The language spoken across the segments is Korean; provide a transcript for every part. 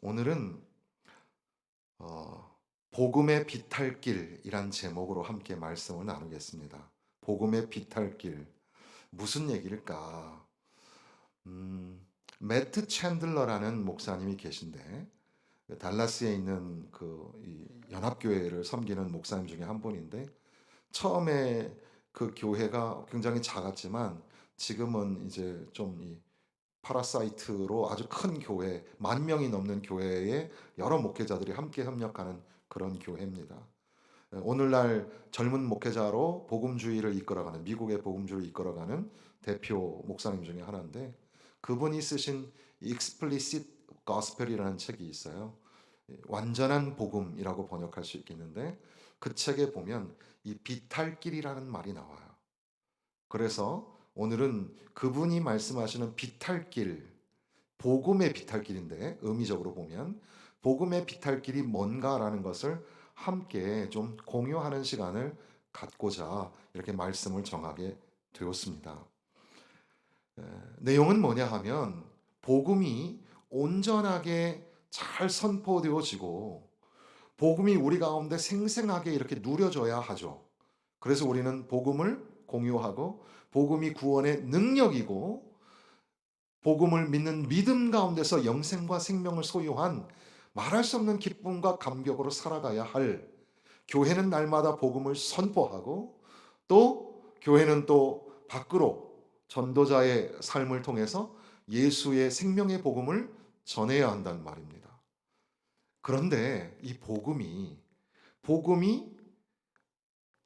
오늘은 복음의 비탈길이란 제목으로 함께 말씀을 나누겠습니다. 복음의 비탈길 무슨 얘기일까? 매트 챈들러라는 목사님이 계신데 달라스에 있는 이 연합교회를 섬기는 목사님 중에 한 분인데 처음에 그 교회가 굉장히 작았지만 지금은 이제 좀 파라사이트로 아주 큰 교회, 10,000명이 넘는 교회에 여러 목회자들이 함께 협력하는 그런 교회입니다. 오늘날 젊은 목회자로 복음주의를 이끌어가는, 미국의 복음주의를 이끌어가는 대표 목사님 중에 하나인데 그분이 쓰신 Explicit Gospel이라는 책이 있어요. 완전한 복음이라고 번역할 수 있겠는데 그 책에 보면 이 비탈길이라는 말이 나와요. 그래서 오늘은 그분이 말씀하시는 비탈길, 복음의 비탈길인데 의미적으로 보면 복음의 비탈길이 뭔가라는 것을 함께 좀 공유하는 시간을 갖고자 이렇게 말씀을 정하게 되었습니다. 내용은 뭐냐 하면 복음이 온전하게 잘 선포되어지고 복음이 우리 가운데 생생하게 이렇게 누려져야 하죠. 그래서 우리는 복음을 공유하고 복음이 구원의 능력이고 복음을 믿는 믿음 가운데서 영생과 생명을 소유한 말할 수 없는 기쁨과 감격으로 살아가야 할 교회는 날마다 복음을 선포하고 또 교회는 또 밖으로 전도자의 삶을 통해서 예수의 생명의 복음을 전해야 한다는 말입니다. 그런데 이 복음이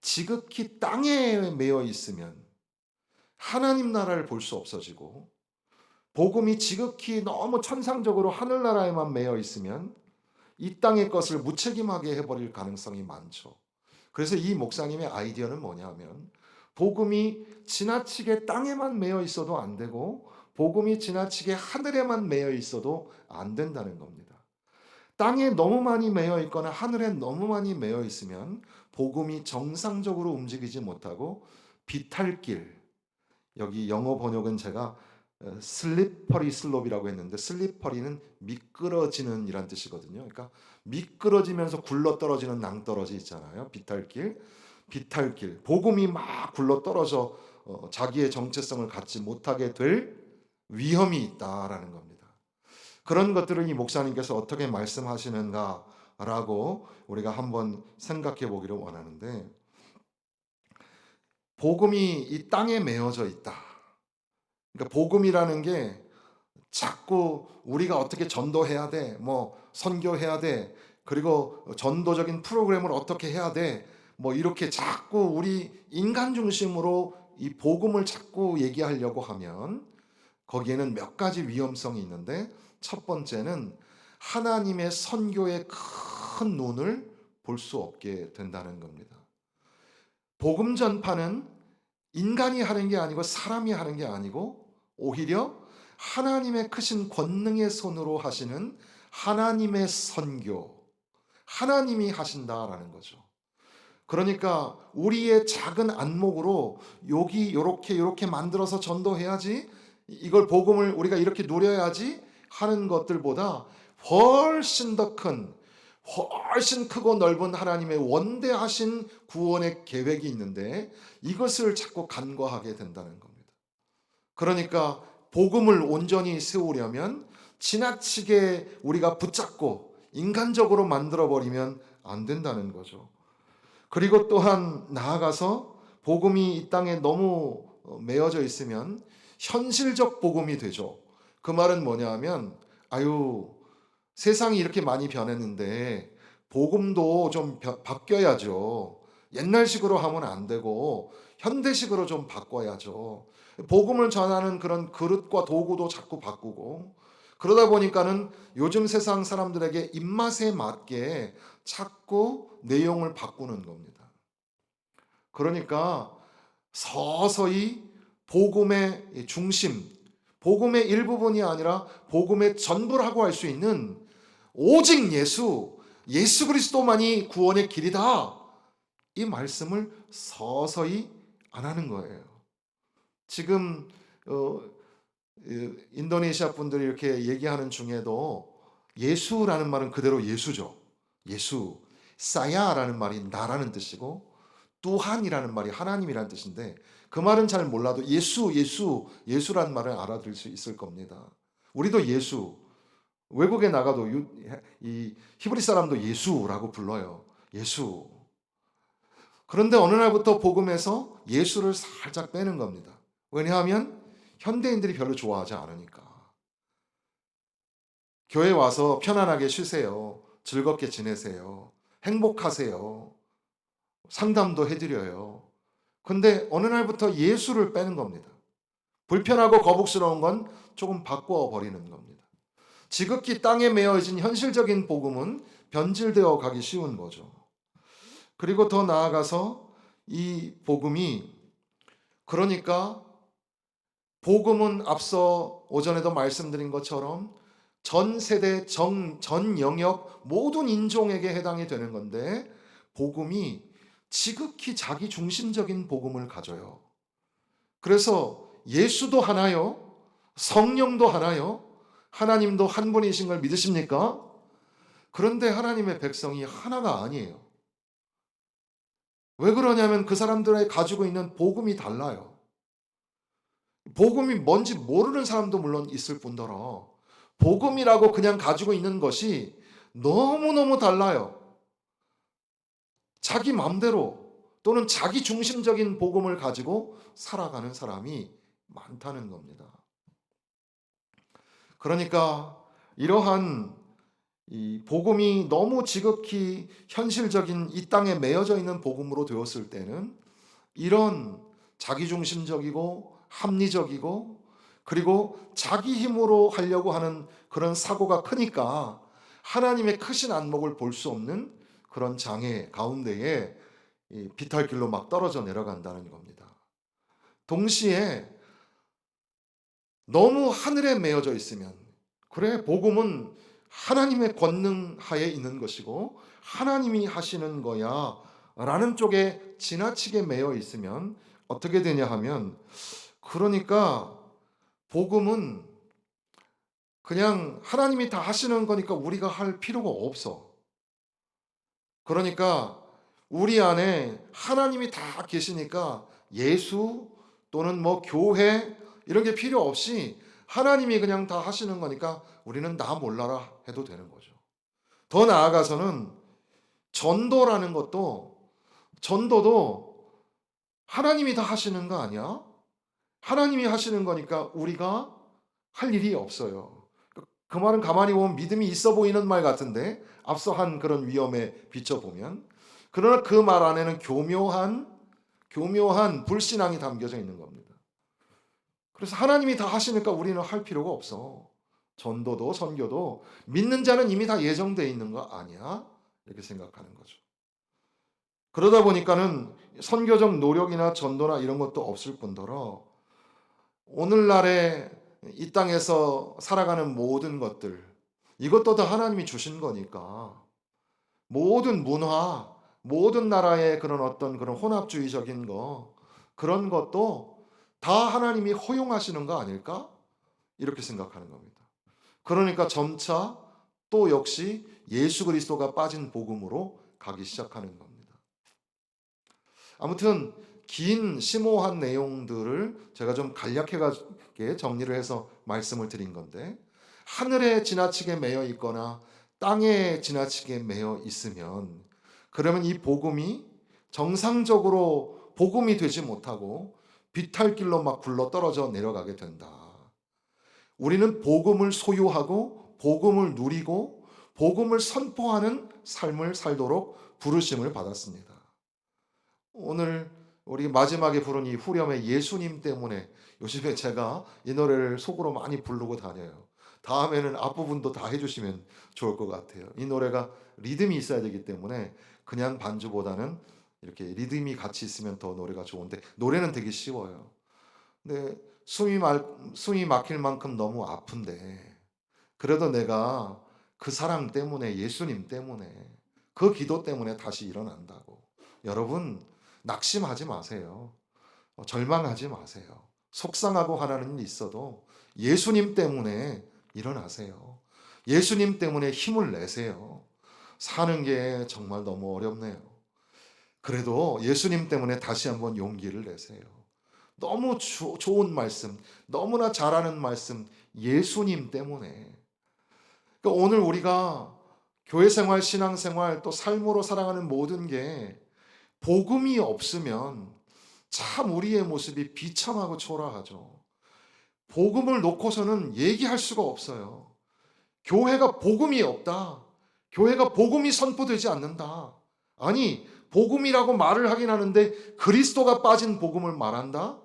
지극히 땅에 매여 있으면 하나님 나라를 볼 수 없어지고 복음이 지극히 너무 천상적으로 하늘나라에만 매여 있으면 이 땅의 것을 무책임하게 해버릴 가능성이 많죠. 그래서 이 목사님의 아이디어는 뭐냐면 복음이 지나치게 땅에만 매여 있어도 안 되고 복음이 지나치게 하늘에만 매여 있어도 안 된다는 겁니다. 땅에 너무 많이 매여 있거나 하늘에 너무 많이 매여 있으면 복음이 정상적으로 움직이지 못하고 비탈길, 여기 영어 번역은 제가 슬리퍼리 슬롭이라고 했는데 슬리퍼리는 미끄러지는 이란 뜻이거든요. 그러니까 미끄러지면서 굴러 떨어지는 낭떠러지 있잖아요. 비탈길. 복음이 막 굴러 떨어져 자기의 정체성을 갖지 못하게 될 위험이 있다라는 겁니다. 그런 것들을 이 목사님께서 어떻게 말씀하시는가라고 우리가 한번 생각해 보기를 원하는데 복음이 이 땅에 매어져 있다. 그러니까 복음이라는 게 자꾸 우리가 어떻게 전도해야 돼, 뭐 선교해야 돼, 그리고 전도적인 프로그램을 어떻게 해야 돼, 뭐 이렇게 자꾸 우리 인간 중심으로 이 복음을 자꾸 얘기하려고 하면 거기에는 몇 가지 위험성이 있는데 첫 번째는 하나님의 선교의 큰 눈을 볼 수 없게 된다는 겁니다. 복음 전파는 인간이 하는 게 아니고 사람이 하는 게 아니고 오히려 하나님의 크신 권능의 손으로 하시는 하나님의 선교, 하나님이 하신다라는 거죠. 그러니까 우리의 작은 안목으로 여기 요렇게 만들어서 전도해야지, 이걸 복음을 우리가 이렇게 누려야지 하는 것들보다 훨씬 더 큰, 훨씬 크고 넓은 하나님의 원대하신 구원의 계획이 있는데 이것을 자꾸 간과하게 된다는 겁니다. 그러니까 복음을 온전히 세우려면 지나치게 우리가 붙잡고 인간적으로 만들어버리면 안 된다는 거죠. 그리고 또한 나아가서 복음이 이 땅에 너무 매어져 있으면 현실적 복음이 되죠. 그 말은 뭐냐 하면 아유, 세상이 이렇게 많이 변했는데 복음도 좀 바뀌어야죠. 옛날식으로 하면 안 되고 현대식으로 좀 바꿔야죠. 복음을 전하는 그런 그릇과 도구도 자꾸 바꾸고 그러다 보니까는 요즘 세상 사람들에게 입맛에 맞게 자꾸 내용을 바꾸는 겁니다. 그러니까 서서히 복음의 중심, 복음의 일부분이 아니라 복음의 전부라고 할 수 있는 오직 예수 그리스도만이 구원의 길이다. 이 말씀을 서서히 안 하는 거예요. 지금 인도네시아 분들이 이렇게 얘기하는 중에도 예수라는 말은 그대로 예수죠. 예수. 사야라는 말이 나라는 뜻이고 뚜한이라는 말이 하나님이라는 뜻인데 그 말은 잘 몰라도 예수라는 말을 알아들을 수 있을 겁니다. 우리도 예수, 외국에 나가도 이 히브리 사람도 예수라고 불러요. 예수. 그런데 어느 날부터 복음에서 예수를 살짝 빼는 겁니다. 왜냐하면 현대인들이 별로 좋아하지 않으니까. 교회 와서 편안하게 쉬세요. 즐겁게 지내세요. 행복하세요. 상담도 해드려요. 근데 어느 날부터 예수를 빼는 겁니다. 불편하고 거북스러운 건 조금 바꿔 버리는 겁니다. 지극히 땅에 매어진 현실적인 복음은 변질되어 가기 쉬운 거죠. 그리고 더 나아가서 이 복음이 그러니까 복음은 앞서 오전에도 말씀드린 것처럼 전 세대, 전 영역 모든 인종에게 해당이 되는 건데 복음이 지극히 자기 중심적인 복음을 가져요. 그래서 예수도 하나요, 성령도 하나요, 하나님도 한 분이신 걸 믿으십니까? 그런데 하나님의 백성이 하나가 아니에요. 왜 그러냐면 그 사람들의 가지고 있는 복음이 달라요. 복음이 뭔지 모르는 사람도 물론 있을 뿐더러 복음이라고 그냥 가지고 있는 것이 너무너무 달라요. 자기 마음대로 또는 자기 중심적인 복음을 가지고 살아가는 사람이 많다는 겁니다. 그러니까 이러한 이 복음이 너무 지극히 현실적인 이 땅에 매여져 있는 복음으로 되었을 때는 이런 자기중심적이고 합리적이고 그리고 자기 힘으로 하려고 하는 그런 사고가 크니까 하나님의 크신 안목을 볼 수 없는 그런 장애 가운데에 이 비탈길로 막 떨어져 내려간다는 겁니다. 동시에 너무 하늘에 매여져 있으면 그래 복음은 하나님의 권능 하에 있는 것이고 하나님이 하시는 거야 라는 쪽에 지나치게 매여 있으면 어떻게 되냐 하면 그러니까 복음은 그냥 하나님이 다 하시는 거니까 우리가 할 필요가 없어. 그러니까 우리 안에 하나님이 다 계시니까 예수 또는 뭐 교회 이런 게 필요 없이 하나님이 그냥 다 하시는 거니까 우리는 나 몰라라 해도 되는 거죠. 더 나아가서는 전도라는 것도 전도도 하나님이 다 하시는 거 아니야? 하나님이 하시는 거니까 우리가 할 일이 없어요. 그 말은 가만히 보면 믿음이 있어 보이는 말 같은데 앞서 한 그런 위험에 비춰보면 그러나 그 말 안에는 교묘한 불신앙이 담겨져 있는 겁니다. 그래서 하나님이 다 하시니까 우리는 할 필요가 없어. 전도도 선교도 믿는 자는 이미 다 예정되어 있는 거 아니야? 이렇게 생각하는 거죠. 그러다 보니까는 선교적 노력이나 전도나 이런 것도 없을 뿐더러 오늘날의 이 땅에서 살아가는 모든 것들 이것도 다 하나님이 주신 거니까 모든 문화, 모든 나라의 그런 어떤 그런 혼합주의적인 거 그런 것도 다 하나님이 허용하시는 거 아닐까? 이렇게 생각하는 겁니다. 그러니까 점차 또 역시 예수 그리스도가 빠진 복음으로 가기 시작하는 겁니다. 아무튼 긴 심오한 내용들을 제가 좀 간략하게 정리를 해서 말씀을 드린 건데 하늘에 지나치게 매여 있거나 땅에 지나치게 매여 있으면 그러면 이 복음이 정상적으로 복음이 되지 못하고 비탈길로 막 굴러 떨어져 내려가게 된다. 우리는 복음을 소유하고 복음을 누리고 복음을 선포하는 삶을 살도록 부르심을 받았습니다. 오늘 우리 마지막에 부른 이 후렴의 예수님 때문에 요즘에 제가 이 노래를 속으로 많이 부르고 다녀요. 다음에는 앞부분도 다 해주시면 좋을 것 같아요. 이 노래가 리듬이 있어야 되기 때문에 그냥 반주보다는 이렇게 리듬이 같이 있으면 더 노래가 좋은데 노래는 되게 쉬워요. 근데 숨이 막힐 만큼 너무 아픈데 그래도 내가 그 사랑 때문에 예수님 때문에 그 기도 때문에 다시 일어난다고. 여러분 낙심하지 마세요. 절망하지 마세요. 속상하고 하나는 일이 있어도 예수님 때문에 일어나세요. 예수님 때문에 힘을 내세요. 사는 게 정말 너무 어렵네요. 그래도 예수님 때문에 다시 한번 용기를 내세요. 너무 좋은 말씀, 너무나 잘하는 말씀, 예수님 때문에. 그러니까 오늘 우리가 교회 생활, 신앙 생활, 또 삶으로 살아가는 모든 게 복음이 없으면 참 우리의 모습이 비참하고 초라하죠. 복음을 놓고서는 얘기할 수가 없어요. 교회가 복음이 없다. 교회가 복음이 선포되지 않는다. 아니, 복음이라고 말을 하긴 하는데 그리스도가 빠진 복음을 말한다?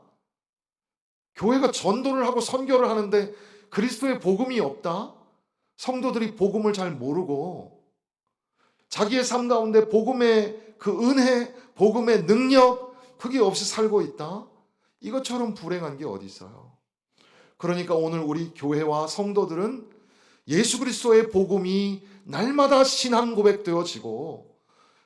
교회가 전도를 하고 선교를 하는데 그리스도의 복음이 없다? 성도들이 복음을 잘 모르고 자기의 삶 가운데 복음의 그 은혜, 복음의 능력, 그게 없이 살고 있다? 이것처럼 불행한 게 어디 있어요? 그러니까 오늘 우리 교회와 성도들은 예수 그리스도의 복음이 날마다 신앙 고백되어지고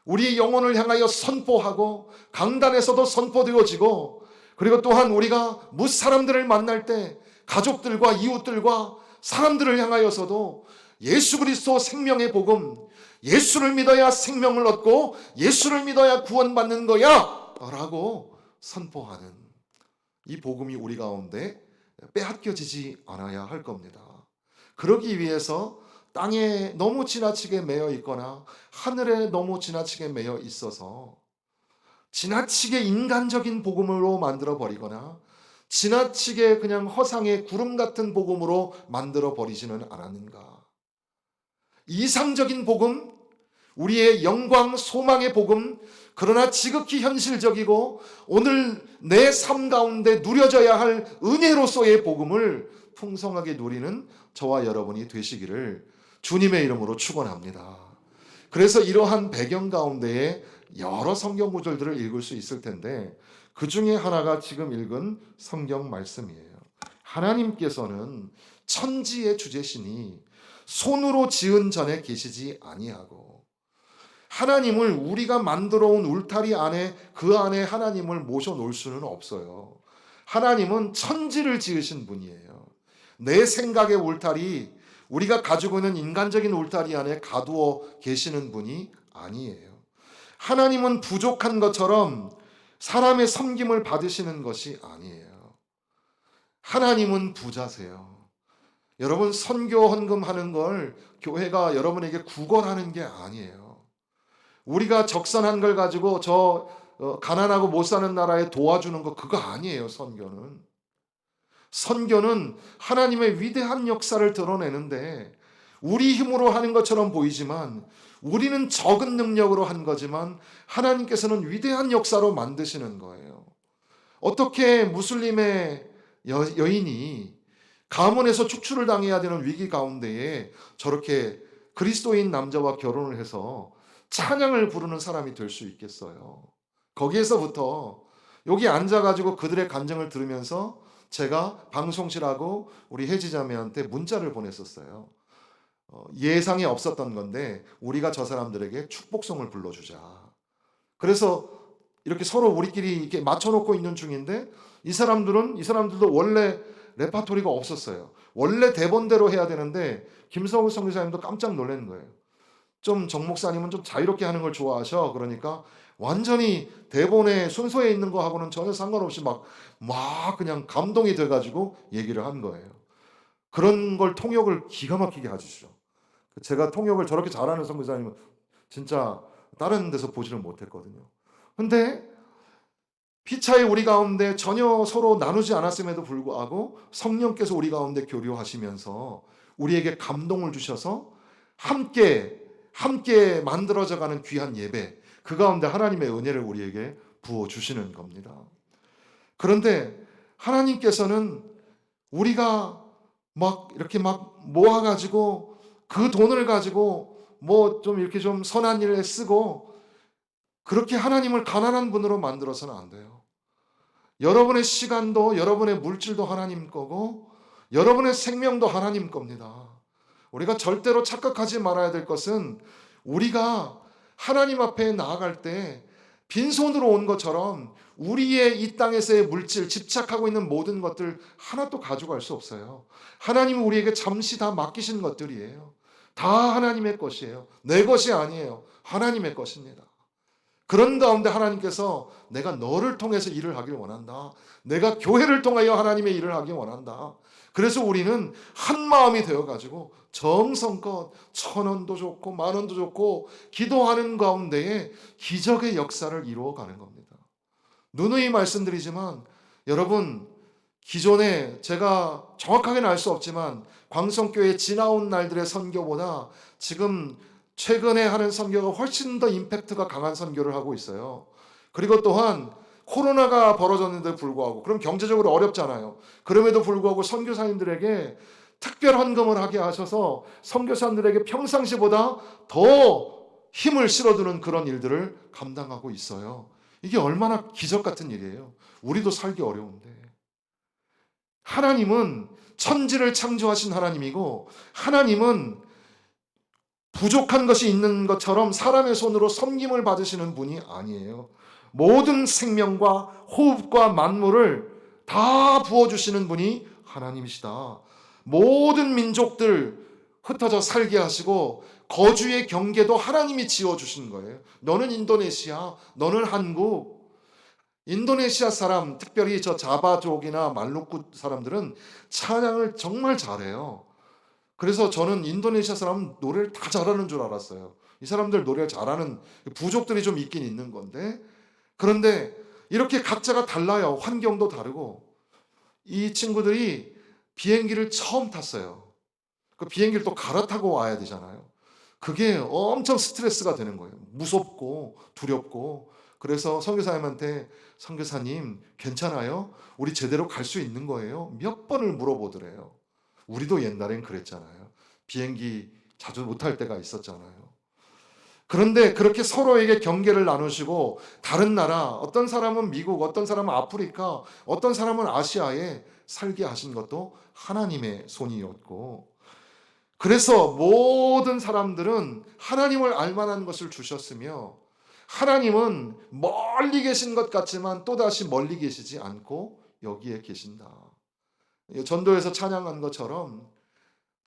우리의 영혼을 향하여 선포하고 강단에서도 선포되어지고 그리고 또한 우리가 무사람들을 만날 때 가족들과 이웃들과 사람들을 향하여서도 예수 그리스도 생명의 복음, 예수를 믿어야 생명을 얻고 예수를 믿어야 구원받는 거야 라고 선포하는 이 복음이 우리 가운데 빼앗겨지지 않아야 할 겁니다. 그러기 위해서 땅에 너무 지나치게 매여 있거나 하늘에 너무 지나치게 매여 있어서 지나치게 인간적인 복음으로 만들어 버리거나 지나치게 그냥 허상의 구름 같은 복음으로 만들어 버리지는 않았는가. 이상적인 복음, 우리의 영광, 소망의 복음, 그러나 지극히 현실적이고 오늘 내 삶 가운데 누려져야 할 은혜로서의 복음을 풍성하게 누리는 저와 여러분이 되시기를 주님의 이름으로 축원합니다. 그래서 이러한 배경 가운데에 여러 성경 구절들을 읽을 수 있을 텐데 그 중에 하나가 지금 읽은 성경 말씀이에요. 하나님께서는 천지의 주제시니 손으로 지은 전에 계시지 아니하고 하나님을 우리가 만들어 온 울타리 안에 그 안에 하나님을 모셔 놓을 수는 없어요. 하나님은 천지를 지으신 분이에요. 내 생각의 울타리, 우리가 가지고 있는 인간적인 울타리 안에 가두어 계시는 분이 아니에요. 하나님은 부족한 것처럼 사람의 섬김을 받으시는 것이 아니에요. 하나님은 부자세요. 여러분 선교 헌금하는 걸 교회가 여러분에게 구걸하는 게 아니에요. 우리가 적선한 걸 가지고 저 가난하고 못 사는 나라에 도와주는 거 그거 아니에요. 선교는. 선교는 하나님의 위대한 역사를 드러내는데 우리 힘으로 하는 것처럼 보이지만 우리는 적은 능력으로 한 거지만 하나님께서는 위대한 역사로 만드시는 거예요. 어떻게 무슬림의 여인이 가문에서 축출을 당해야 되는 위기 가운데에 저렇게 그리스도인 남자와 결혼을 해서 찬양을 부르는 사람이 될 수 있겠어요. 거기에서부터 여기 앉아가지고 그들의 간증을 들으면서 제가 방송실하고 우리 혜지자매한테 문자를 보냈었어요. 예상에 없었던 건데 우리가 저 사람들에게 축복송을 불러주자. 그래서 이렇게 서로 우리끼리 이렇게 맞춰놓고 있는 중인데 이 사람들도 원래 레파토리가 없었어요. 원래 대본대로 해야 되는데 김성우 선교사님도 깜짝 놀란 거예요. 좀 정 목사님은 좀 자유롭게 하는 걸 좋아하셔. 그러니까 완전히 대본에 순서에 있는 거하고는 전혀 상관없이 막 그냥 감동이 돼가지고 얘기를 한 거예요. 그런 걸 통역을 기가 막히게 해주시죠. 제가 통역을 저렇게 잘하는 선교사님은 진짜 다른 데서 보지를 못했거든요. 근데 피차에 우리 가운데 전혀 서로 나누지 않았음에도 불구하고 성령께서 우리 가운데 교류하시면서 우리에게 감동을 주셔서 함께 만들어져가는 귀한 예배, 그 가운데 하나님의 은혜를 우리에게 부어주시는 겁니다. 그런데 하나님께서는 우리가 이렇게 모아가지고 그 돈을 가지고 좀 이렇게 좀 선한 일에 쓰고 그렇게 하나님을 가난한 분으로 만들어서는 안 돼요. 여러분의 시간도 여러분의 물질도 하나님 거고 여러분의 생명도 하나님 겁니다. 우리가 절대로 착각하지 말아야 될 것은 우리가 하나님 앞에 나아갈 때 빈손으로 온 것처럼 우리의 이 땅에서의 물질, 집착하고 있는 모든 것들 하나도 가져갈 수 없어요. 하나님은 우리에게 잠시 다 맡기신 것들이에요. 다 하나님의 것이에요. 내 것이 아니에요. 하나님의 것입니다. 그런 가운데 하나님께서 내가 너를 통해서 일을 하길 원한다. 내가 교회를 통하여 하나님의 일을 하길 원한다. 그래서 우리는 한 마음이 되어가지고 정성껏 1,000원도 좋고 10,000원도 좋고 기도하는 가운데에 기적의 역사를 이루어가는 겁니다. 누누이 말씀드리지만 여러분, 기존에 제가 정확하게는 알 수 없지만 광성교회 지나온 날들의 선교보다 지금 최근에 하는 선교가 훨씬 더 임팩트가 강한 선교를 하고 있어요. 그리고 또한 코로나가 벌어졌는데 불구하고, 그럼 경제적으로 어렵잖아요. 그럼에도 불구하고 선교사님들에게 특별 헌금을 하게 하셔서 선교사님들에게 평상시보다 더 힘을 실어주는 그런 일들을 감당하고 있어요. 이게 얼마나 기적 같은 일이에요. 우리도 살기 어려운데. 하나님은 천지를 창조하신 하나님이고, 하나님은 부족한 것이 있는 것처럼 사람의 손으로 섬김을 받으시는 분이 아니에요. 모든 생명과 호흡과 만물을 다 부어주시는 분이 하나님이시다. 모든 민족들 흩어져 살게 하시고 거주의 경계도 하나님이 지어주신 거예요. 너는 인도네시아, 너는 한국. 인도네시아 사람, 특별히 저 자바족이나 말루쿠 사람들은 찬양을 정말 잘해요. 그래서 저는 인도네시아 사람은 노래를 다 잘하는 줄 알았어요. 이 사람들 노래를 잘하는 부족들이 좀 있긴 있는 건데, 그런데 이렇게 각자가 달라요. 환경도 다르고. 이 친구들이 비행기를 처음 탔어요. 그 비행기를 또 갈아타고 와야 되잖아요. 그게 엄청 스트레스가 되는 거예요. 무섭고 두렵고. 그래서 선교사님한테, 선교사님 괜찮아요? 우리 제대로 갈 수 있는 거예요? 몇 번을 물어보더래요. 우리도 옛날엔 그랬잖아요. 비행기 자주 못 탈 때가 있었잖아요. 그런데 그렇게 서로에게 경계를 나누시고 다른 나라, 어떤 사람은 미국, 어떤 사람은 아프리카, 어떤 사람은 아시아에 살게 하신 것도 하나님의 손이었고, 그래서 모든 사람들은 하나님을 알만한 것을 주셨으며, 하나님은 멀리 계신 것 같지만 또다시 멀리 계시지 않고 여기에 계신다. 전도에서 찬양한 것처럼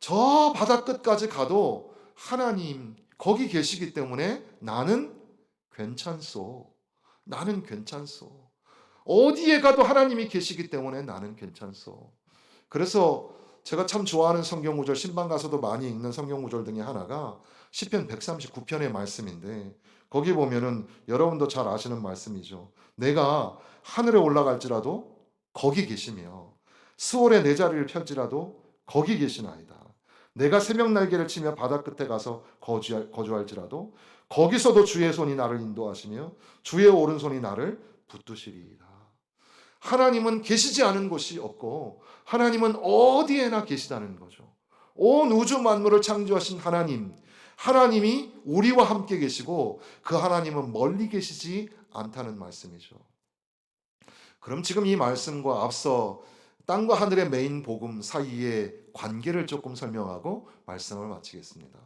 저 바다 끝까지 가도 하나님 거기 계시기 때문에 나는 괜찮소. 나는 괜찮소. 어디에 가도 하나님이 계시기 때문에 나는 괜찮소. 그래서 제가 참 좋아하는 성경 구절, 신방 가서도 많이 읽는 성경 구절 중에 하나가 시편 139편의 말씀인데, 거기 보면은 여러분도 잘 아시는 말씀이죠. 내가 하늘에 올라갈지라도 거기 계시며 스월에 내 자리를 펼지라도 거기 계시나이다. 내가 새벽 날개를 치며 바다 끝에 가서 거주할지라도 거기서도 주의 손이 나를 인도하시며 주의 오른손이 나를 붙드시리이다. 하나님은 계시지 않은 곳이 없고 하나님은 어디에나 계시다는 거죠. 온 우주 만물을 창조하신 하나님, 하나님이 우리와 함께 계시고 그 하나님은 멀리 계시지 않다는 말씀이죠. 그럼 지금 이 말씀과 앞서 땅과 하늘의 메인 복음 사이의 관계를 조금 설명하고 말씀을 마치겠습니다.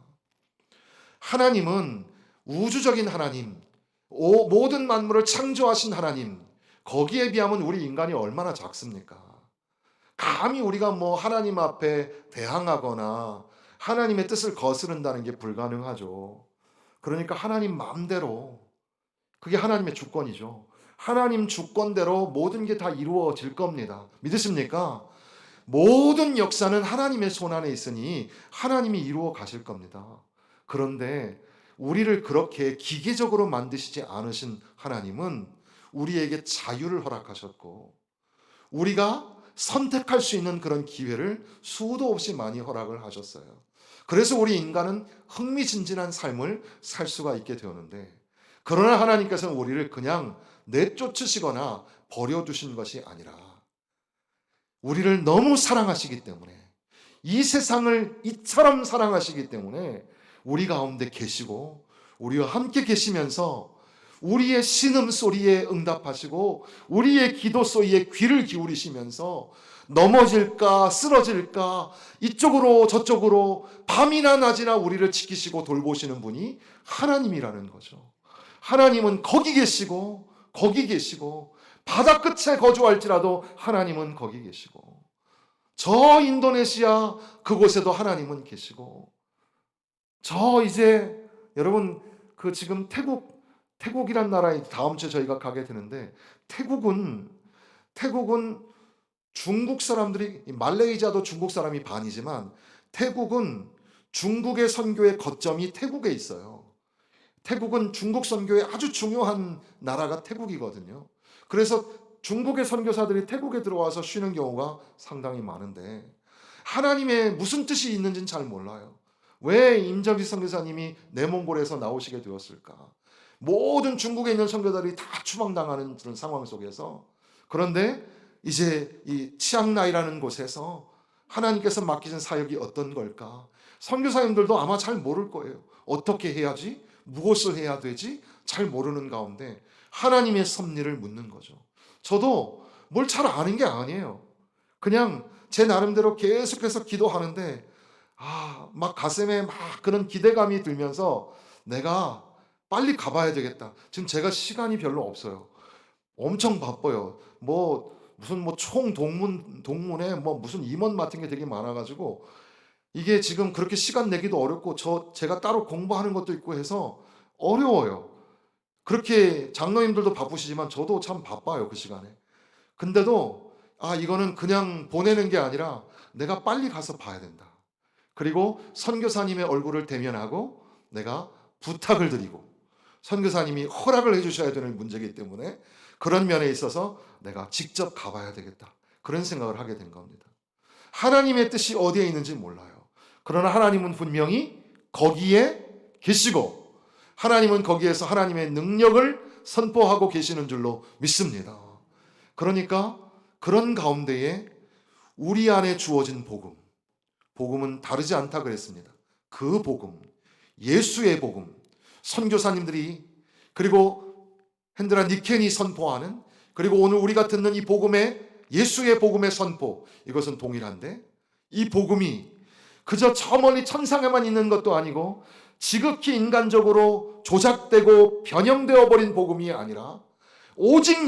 하나님은 우주적인 하나님, 모든 만물을 창조하신 하나님, 거기에 비하면 우리 인간이 얼마나 작습니까? 감히 우리가 뭐 하나님 앞에 대항하거나 하나님의 뜻을 거스른다는 게 불가능하죠. 그러니까 하나님 마음대로, 그게 하나님의 주권이죠. 하나님 주권대로 모든 게 다 이루어질 겁니다. 믿으십니까? 모든 역사는 하나님의 손 안에 있으니 하나님이 이루어 가실 겁니다. 그런데 우리를 그렇게 기계적으로 만드시지 않으신 하나님은 우리에게 자유를 허락하셨고 우리가 선택할 수 있는 그런 기회를 수도 없이 많이 허락을 하셨어요. 그래서 우리 인간은 흥미진진한 삶을 살 수가 있게 되었는데, 그러나 하나님께서는 우리를 그냥 내쫓으시거나 버려두신 것이 아니라 우리를 너무 사랑하시기 때문에, 이 세상을 이처럼 사랑하시기 때문에 우리 가운데 계시고 우리와 함께 계시면서 우리의 신음소리에 응답하시고 우리의 기도 소리에 귀를 기울이시면서 넘어질까 쓰러질까 이쪽으로 저쪽으로 밤이나 낮이나 우리를 지키시고 돌보시는 분이 하나님이라는 거죠. 하나님은 거기 계시고 거기 계시고 바다 끝에 거주할지라도 하나님은 거기 계시고 저 인도네시아 그곳에도 하나님은 계시고 저 이제 여러분 그 지금 태국이란 나라에 다음 주에 저희가 가게 되는데 태국은 중국 사람들이 말레이시아도 중국 사람이 반이지만 태국은 중국의 선교의 거점이 태국에 있어요. 태국은 중국 선교의 아주 중요한 나라가 태국이거든요. 그래서 중국의 선교사들이 태국에 들어와서 쉬는 경우가 상당히 많은데 하나님의 무슨 뜻이 있는지는 잘 몰라요. 왜 임정지 선교사님이 내몽골에서 나오시게 되었을까? 모든 중국에 있는 선교사들이 다 추방당하는 그런 상황 속에서 그런데 이제 이 치앙라이라는 곳에서 하나님께서 맡기신 사역이 어떤 걸까? 선교사님들도 아마 잘 모를 거예요. 어떻게 해야지? 무엇을 해야 되지? 잘 모르는 가운데 하나님의 섭리를 묻는 거죠. 저도 뭘 잘 아는 게 아니에요. 그냥 제 나름대로 계속해서 기도하는데 막 가슴에 막 그런 기대감이 들면서 내가 빨리 가봐야 되겠다. 지금 제가 시간이 별로 없어요. 엄청 바빠요. 무슨 총 동문회 무슨 임원 맡은 게 되게 많아가지고 이게 지금 그렇게 시간 내기도 어렵고 제가 따로 공부하는 것도 있고 해서 어려워요. 그렇게 장로님들도 바쁘시지만 저도 참 바빠요, 그 시간에. 근데도 이거는 그냥 보내는 게 아니라 내가 빨리 가서 봐야 된다. 그리고 선교사님의 얼굴을 대면하고 내가 부탁을 드리고 선교사님이 허락을 해주셔야 되는 문제이기 때문에 그런 면에 있어서 내가 직접 가봐야 되겠다. 그런 생각을 하게 된 겁니다. 하나님의 뜻이 어디에 있는지 몰라요. 그러나 하나님은 분명히 거기에 계시고 하나님은 거기에서 하나님의 능력을 선포하고 계시는 줄로 믿습니다. 그러니까 그런 가운데에 우리 안에 주어진 복음은 다르지 않다 그랬습니다. 그 복음, 예수의 복음, 선교사님들이 그리고 핸드라 니켄이 선포하는 그리고 오늘 우리가 듣는 이 복음의 예수의 복음의 선포 이것은 동일한데 이 복음이 그저 저 멀리 천상에만 있는 것도 아니고 지극히 인간적으로 조작되고 변형되어 버린 복음이 아니라 오직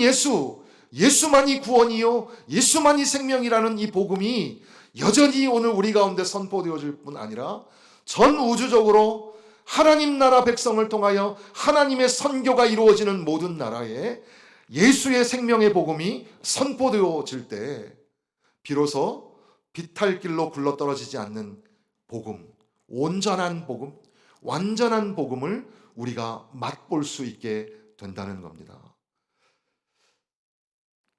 예수만이 구원이요 예수만이 생명이라는 이 복음이 여전히 오늘 우리 가운데 선포되어질 뿐 아니라 전 우주적으로 하나님 나라 백성을 통하여 하나님의 선교가 이루어지는 모든 나라에 예수의 생명의 복음이 선포되어질 때 비로소 비탈길로 굴러떨어지지 않는 복음, 온전한 복음, 완전한 복음을 우리가 맛볼 수 있게 된다는 겁니다.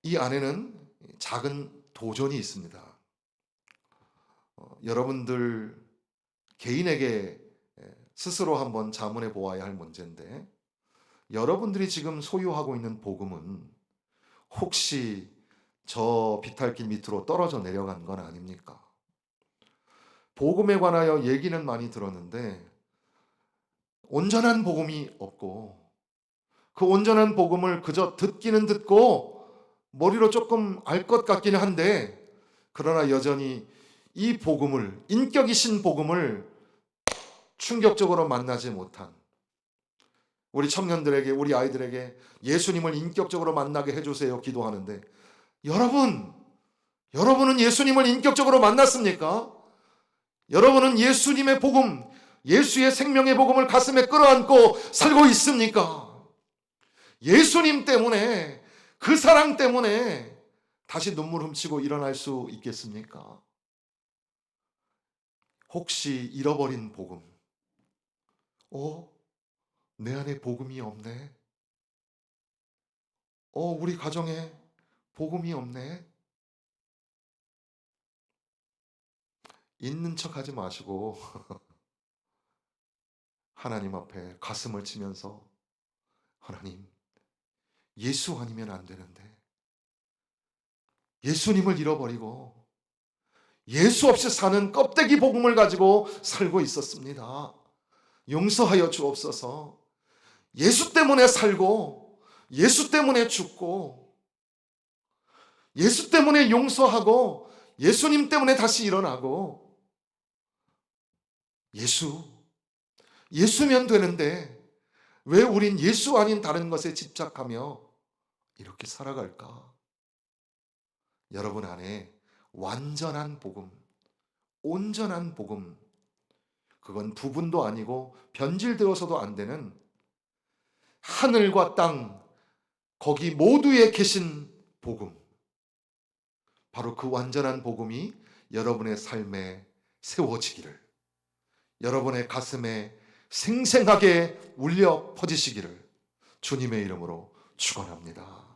이 안에는 작은 도전이 있습니다. 여러분들 개인에게 스스로 한번 자문해 보아야 할 문제인데 여러분들이 지금 소유하고 있는 복음은 혹시 저 비탈길 밑으로 떨어져 내려간 건 아닙니까? 복음에 관하여 얘기는 많이 들었는데 온전한 복음이 없고 그 온전한 복음을 그저 듣기는 듣고 머리로 조금 알 것 같기는 한데 그러나 여전히 이 복음을 인격이신 복음을 충격적으로 만나지 못한 우리 청년들에게 우리 아이들에게 예수님을 인격적으로 만나게 해주세요 기도하는데 여러분은 예수님을 인격적으로 만났습니까? 여러분은 예수님의 복음 예수의 생명의 복음을 가슴에 끌어안고 살고 있습니까? 예수님 때문에 그 사랑 때문에 다시 눈물 훔치고 일어날 수 있겠습니까? 혹시 잃어버린 복음 내 안에 복음이 없네. 우리 가정에 복음이 없네. 있는 척 하지 마시고 하나님 앞에 가슴을 치면서 하나님, 예수 아니면 안 되는데 예수님을 잃어버리고 예수 없이 사는 껍데기 복음을 가지고 살고 있었습니다. 용서하여 주옵소서. 예수 때문에 살고 예수 때문에 죽고 예수 때문에 용서하고 예수님 때문에 다시 일어나고 예수면 되는데 왜 우린 예수 아닌 다른 것에 집착하며 이렇게 살아갈까? 여러분 안에 완전한 복음, 온전한 복음, 그건 부분도 아니고 변질되어서도 안 되는 하늘과 땅 거기 모두에 계신 복음, 바로 그 완전한 복음이 여러분의 삶에 세워지기를, 여러분의 가슴에 생생하게 울려 퍼지시기를 주님의 이름으로 축원합니다.